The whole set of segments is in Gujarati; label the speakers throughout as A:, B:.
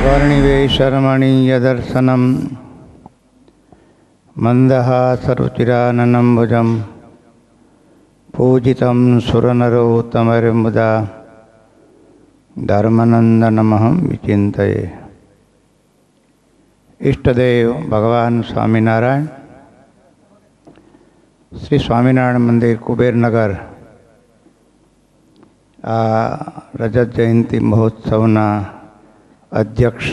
A: वर्णिवेशरमणीयदर्शनं मन्दहासरुचिराननं भुजं पूजितं सुरनरोत्तमैर्मुदा धर्मनंदनमहं विचिन्तये। इष्टदेव भगवान स्वामीनारायण श्री स्वामीनारायण मंदिर कुबेरनगर आ रजत जयंती महोत्सवना अध्यक्ष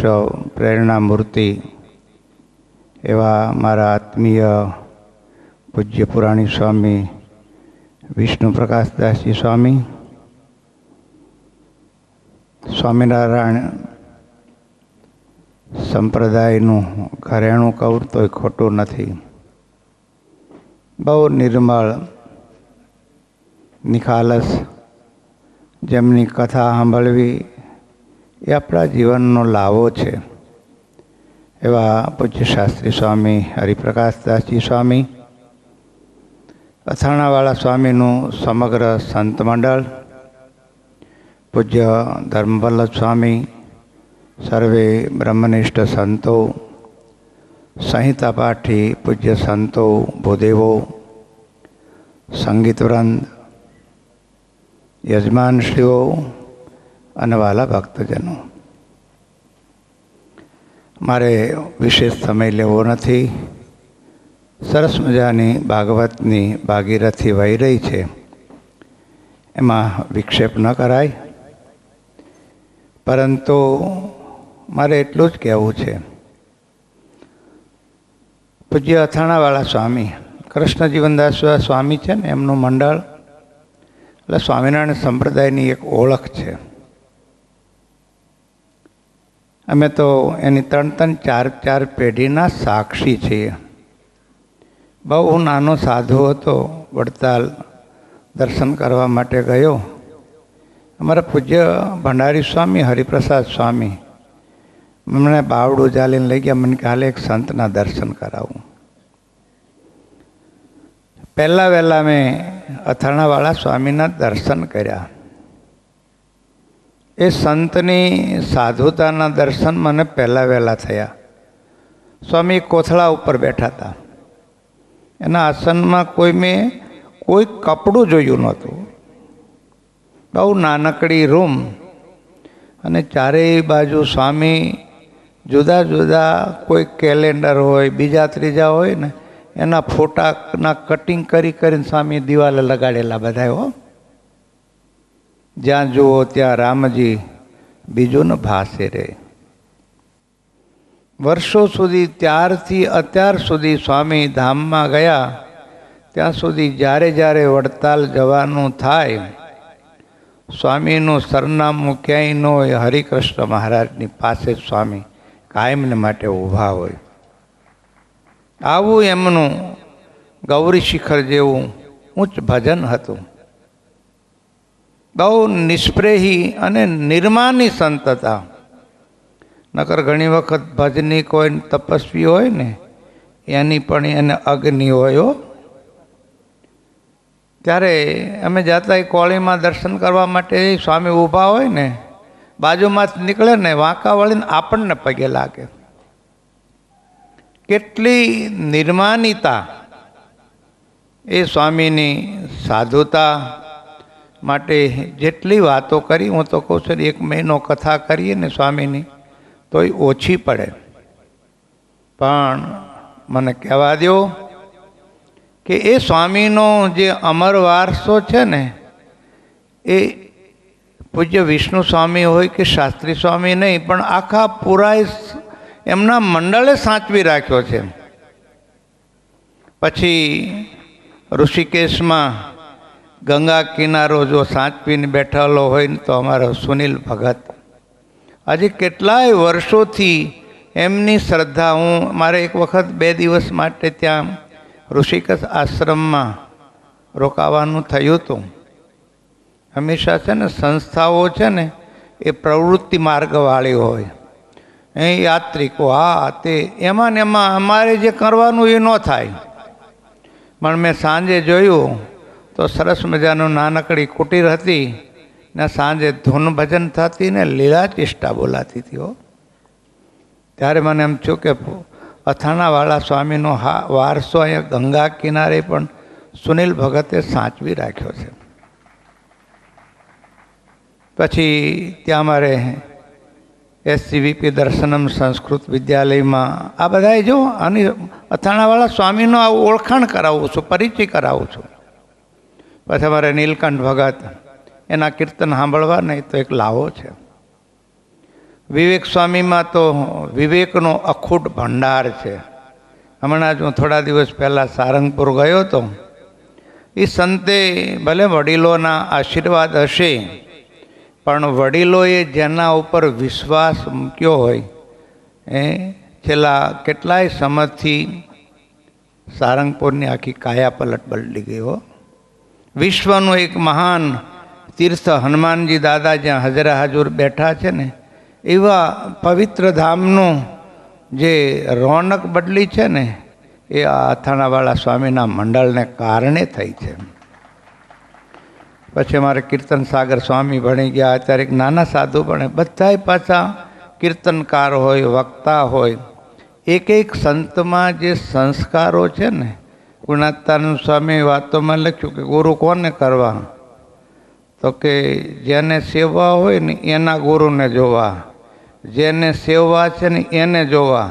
A: प्रेरणामूर्ति एवा मारा आत्मीय पूज्य पुराणी स्वामी विष्णु प्रकाशदासजी स्वामी, स्वामीनारायण संप्रदायનું ઘરેણું કહું તો ખોટું નથી। બહુ નિર્મળ નિખાલસ જેમની કથા સાંભળવી એ આપણા જીવનનો લાવો છે એવા પૂજ્ય શાસ્ત્રી સ્વામી હરિપ્રકાશદાસજી સ્વામી, અથાણાવાળા સ્વામીનું સમગ્ર સંત મંડળ, પૂજ્ય ધર્મવલ્લભ સ્વામી, सर्वे ब्रह्मनिष्ठ संतो, संहिता पाठी पूज्य संतो, भूदेवो, संगीत वृंद, यजमान श्रीओ अने वाला भक्तजनों, मारे विशेष समय लेवो नथी। सरस मजानी भागवतनी भागीरथी वही रही है, एमां विक्षेप न कराय। परंतु मारे एटलू ज कहेवुं छे, पूज्य અથાણાવાળા स्वामी कृष्ण जीवनदास स्वामी है ने एमनुं मंडळ એટલે स्वामीनारायण संप्रदायनी एक ओळख है। अमे तो एनी 3-3, 4-4 पेढ़ीना साक्षी छीए। बहु नानो साधु हतो, वडताल दर्शन करवा माटे गयो। अमरा पूज्य भंडारी स्वामी हरिप्रसाद स्वामी मैंने बावड़ू जालीने लई गया। मन हाल एक संतना दर्शन कराऊँ। पहला वेला में અથાણાવાળા स्वामीना दर्शन कर्या। ए संतनी साधुताना दर्शन मने पहला वेला थया। स्वामी कोथळा उपर बैठा था। एना आसन में कोई कपड़ू जोयुं नहोतुं। बहु नानकड़ी रूम अने चारे बाजू स्वामी जुदा जुदा कोई कैलेंडर होय, बीजा त्रीजा होय ने एना फोटा ना कटिंग करी करीने स्वामी दीवाले लगाड़ेला बधाय हो। ज्यां जुओ त्यां रामजी बीजू न भासे रे। वर्षों सुधी त्यारथी अत्यार सुधी स्वामी धाम में गया त्यां सुधी जारे जारे वडताल जवानुं थाय स्वामीनु सरनामું ક્યાંય ન હોય, હરિકૃષ્ણ મહારાજની પાસે સ્વામી કાયમને માટે ઊભા હોય। આવું એમનું ગૌરી શિખર જેવું ઉચ્ચ ભજન હતું। બહુ નિષ્પ્રેહી અને નિર્માની સંત હતા। નકર ઘણી વખત ભજનીક હોય, તપસ્વી હોય ને એની પણ એને અગ્નિ હોય હો। ત્યારે અમે જાતા એ કોળીમાં દર્શન કરવા માટે સ્વામી ઊભા હોય ને બાજુમાં નીકળે ને વાંકા વળીને આપણને પગે લાગે। કેટલી નિર્માનિતા એ સ્વામીની સાધુતા માટે જેટલી વાતો કરી, હું તો કહું છું 1 મહિનો કથા કરીએ ને સ્વામીની તોય ઓછી પડે। પણ મને કહેવા દો कि ए स्वामीनो जे अमर वारसो छे ने ए पूज्य विष्णु स्वामी होय कि शास्त्री स्वामी नहीं पण आखा पूरा एमना मंडळे साचवी राख्यो छे। पछी ऋषिकेश में गंगा किनारो जो साचवीने बैठेलो होय तो अमारो सुनील भगत हजी केटलाय वर्षोथी एमनी श्रद्धा। हूँ मारे एक वखत 2 दिवस माटे त्यां ऋषिकेश आश्रम में रोकावानुं थयुं हतुं। हमेशा है ने संस्थाओं है ने ए प्रवृत्ति मार्गवाળી होय। यात्रिको हाँ ते एमां ने एमां अमारे जे करवानुं ए न थाय। पण मैं सांजे जोयुं तो सरस मजानुं नानकड़ी कुटीर हती ने सांजे धून भजन थती ने लीला चेष्टा बोलाती थी हो। ત્યારે મને એમ થયું કે અથાણાવાળા સ્વામીનો વારસો અહીંયા ગંગા કિનારે પણ સુનિલ ભગતે સાચવી રાખ્યો છે. પછી ત્યાં અમારે SCVP દર્શનમ સંસ્કૃત વિદ્યાલયમાં આ બધાએ જો આની અથાણાવાળા સ્વામીનો આ ઓળખાણ કરાવું છું, પરિચય કરાવું છું. પછી અમારે નીલકંઠ ભગત એના કીર્તન સાંભળવા નહીં તો એક લાવો છે. વિવેક સ્વામીમાં તો વિવેકનો અખૂટ ભંડાર છે. હમણાં જ હું થોડા દિવસ પહેલાં સારંગપુર ગયો હતો. એ સંતે ભલે વડીલોના આશીર્વાદ હશે, પણ વડીલોએ જેના ઉપર વિશ્વાસ મૂક્યો હોય એ છેલ્લા કેટલાય સમયથી સારંગપુરની આખી કાયા પલટ બદલી ગઈ હો. વિશ્વનું એક મહાન તીર્થ હનુમાનજી દાદા જ્યાં હજરા હજુર બેઠા છે ને, એવા પવિત્ર ધામનું જે રોનક બદલી છે ને એ આ અથાણાવાળા સ્વામીના મંડળને કારણે થઈ છે. પછી અમારે કીર્તન સાગર સ્વામી ભણી ગયા, અત્યારે એક નાના સાધુ ભણે. બધાય પાછા કીર્તનકાર હોય, વક્તા હોય. એક એક સંતમાં જે સંસ્કારો છે ને, ગુણાતાનંદ સ્વામી વાતોમાં લખ્યું કે ગુરુ કોને કરવા, તો કે જેને સેવા હોય ને એના ગુરુને જોવા, જેને સેવા છે ને એને જોવા,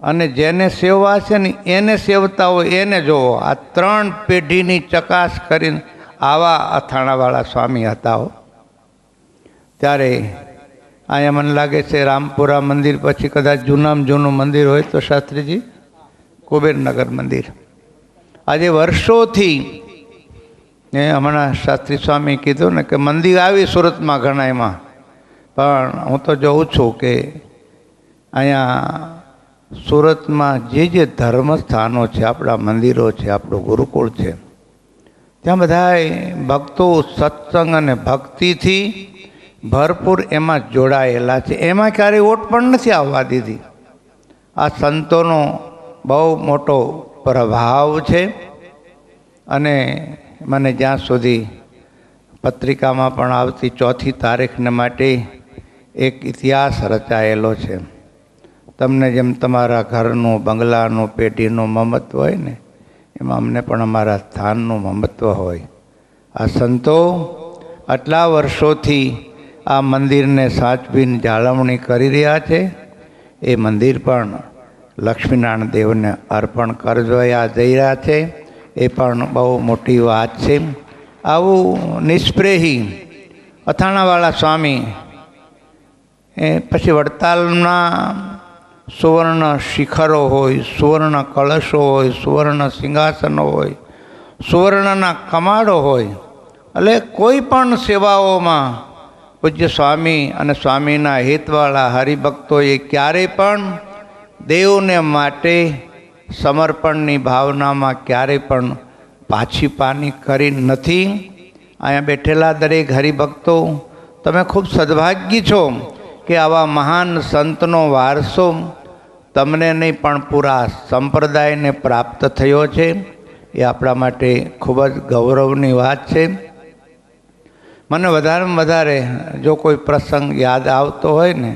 A: અને જેને સેવા છે ને એને સેવતા હોય એને જોવો. આ 3 પેઢીની ચકાસ કરીને આવા અથાણાવાળા સ્વામી હતા હો. ત્યારે અહીંયા મને લાગે છે રામપુરા મંદિર પછી કદાચ જૂનામાં જૂનું મંદિર હોય તો શાસ્ત્રીજી કુબેરનગર મંદિર. આજે વર્ષોથી હમણાં શાસ્ત્રી સ્વામી કીધું ને કે મંદિર આવી સુરતમાં ઘણા એમાં, પણ હું તો જોઉં છું કે અહીંયા સુરતમાં જે ધર્મ સ્થાનો છે, આપણા મંદિરો છે, આપણું ગુરુકુળ છે, ત્યાં બધાય ભક્તો સત્સંગ અને ભક્તિથી ભરપૂર એમાં જોડાયેલા છે. એમાં ક્યારેય ઓટ પણ નથી આવવા દીધી. આ સંતોનો બહુ મોટો પ્રભાવ છે. અને મને જ્યાં સુધી પત્રિકામાં પણ આવતી 4મી તારીખને માટે એક ઇતિહાસ રચાયેલો છે. તમને જેમ તમારા ઘરનું, બંગલાનું, પેઢીનું મમત્વ હોય ને, એમાં અમને પણ અમારા સ્થાનનું મહત્ત્વ હોય. આ સંતો આટલા વર્ષોથી આ મંદિરને સાચવીને જાળવણી કરી રહ્યા છે. એ મંદિર પણ લક્ષ્મીનારાયણ દેવને અર્પણ કરવા જઈ રહ્યા છે. એ પણ બહુ મોટી વાત છે. આવું નિષ્પ્રેહી અથાણાવાળા સ્વામી પછી વડતાલના સુવર્ણ શિખરો હોય, સુવર્ણ કળશો હોય, સુવર્ણ સિંહાસનો હોય, સુવર્ણના કમાડો હોય. એટલે કોઈ પણ સેવાઓમાં પૂજ્ય સ્વામી અને સ્વામીના હિતવાળા હરિભક્તોએ ક્યારેય પણ દેવને માટે સમર્પણની ભાવનામાં ક્યારેય પણ પાછી પાની કરી નથી. અહીંયા બેઠેલા દરેક હરિભક્તો, તમે ખૂબ સદભાગ્ય છો કે આવા મહાન સંતનો વારસો તમને નહીં પણ પૂરા સંપ્રદાયને પ્રાપ્ત થયો છે. એ આપણા માટે ખૂબ જ ગૌરવની વાત છે. મને વધારેમાં વધારે જો કોઈ પ્રસંગ યાદ આવતો હોય ને,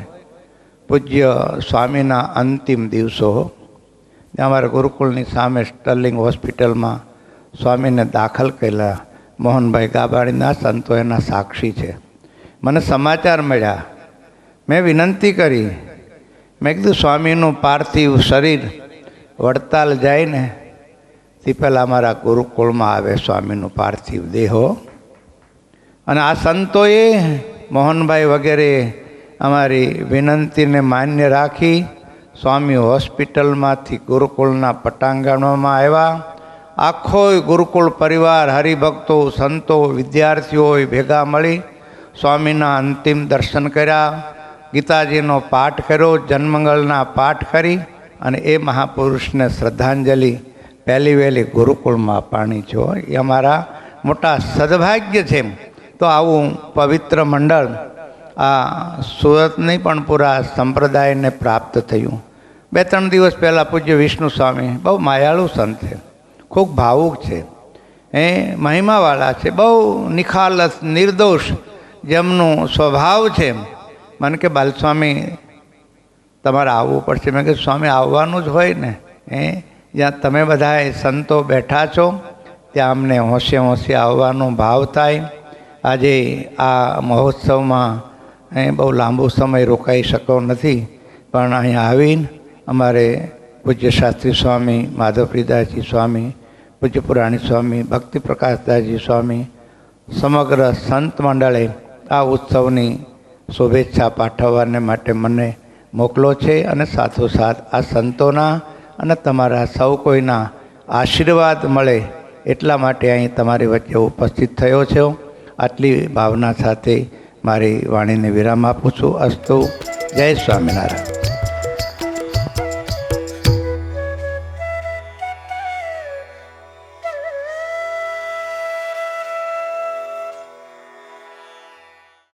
A: પૂજ્ય સ્વામીના અંતિમ દિવસો, અમારા ગુરુકુળની સામે સ્ટર્લિંગ હોસ્પિટલમાં સ્વામીને દાખલ કરેલા મોહનભાઈ ગાબાણીના સંતો એના સાક્ષી છે. મને સમાચાર મળ્યા, મેં વિનંતી કરી, મેં કીધું સ્વામીનું પાર્થિવ શરીર વડતાલ જાય ને તે પહેલાં અમારા ગુરુકુળમાં આવે સ્વામીનું પાર્થિવ દેહો. અને આ સંતોએ, મોહનભાઈ વગેરે અમારી વિનંતીને માન્ય રાખી સ્વામી હોસ્પિટલમાંથી ગુરુકુળના પટાંગણમાં આવ્યા. આખો ગુરુકુળ પરિવાર, હરિભક્તો, સંતો, વિદ્યાર્થીઓ ભેગા મળી સ્વામીના અંતિમ દર્શન કર્યા. ગીતાજીનો પાઠ કર્યો, જન્મંગળના પાઠ કરી અને એ મહાપુરુષને શ્રદ્ધાંજલિ પહેલી વહેલી ગુરુકુળમાં પાણી છો. એ અમારા મોટા સદભાગ્ય છે. તો આવું પવિત્ર મંડળ આ સુરત નહીં પણ પૂરા સંપ્રદાયને પ્રાપ્ત થયું. 2-3 દિવસ પહેલાં પૂજ્ય વિષ્ણુ સ્વામી, બહુ માયાળુ સંત છે, ખૂબ ભાવુક છે, મહિમાવાળા છે, બહુ નિખાલસ, નિર્દોષ જેમનું સ્વભાવ છે. મને કે બાલસ્વામી તમારે આવવું પડશે. મેં કીધું સ્વામી આવવાનું જ હોય ને, જ્યાં તમે બધા સંતો બેઠા છો ત્યાં અમને હોંશે હોંશે આવવાનો ભાવ થાય. આજે આ મહોત્સવમાં બહુ લાંબુ સમય રોકાઈ શક્યો નથી, પણ અહીંયા આવીને અમારે પૂજ્ય શાસ્ત્રી સ્વામી, માધવપ્રિદાસજી સ્વામી, પૂજ્ય પુરાણી સ્વામી, ભક્તિ પ્રકાશદાસજી સ્વામી, સમગ્ર સંત મંડળે આ ઉત્સવની શુભેચ્છા પાઠવવાને માટે મને મોકલો છે. અને સાથોસાથ આ સંતોના અને તમારા સૌ કોઈના આશીર્વાદ મળે એટલા માટે અહીં તમારી વચ્ચે ઉપસ્થિત થયો છું. આટલી ભાવના સાથે મારી વાણીને વિરામ આપું છું. અસ્તુ. જય સ્વામિનારાયણ.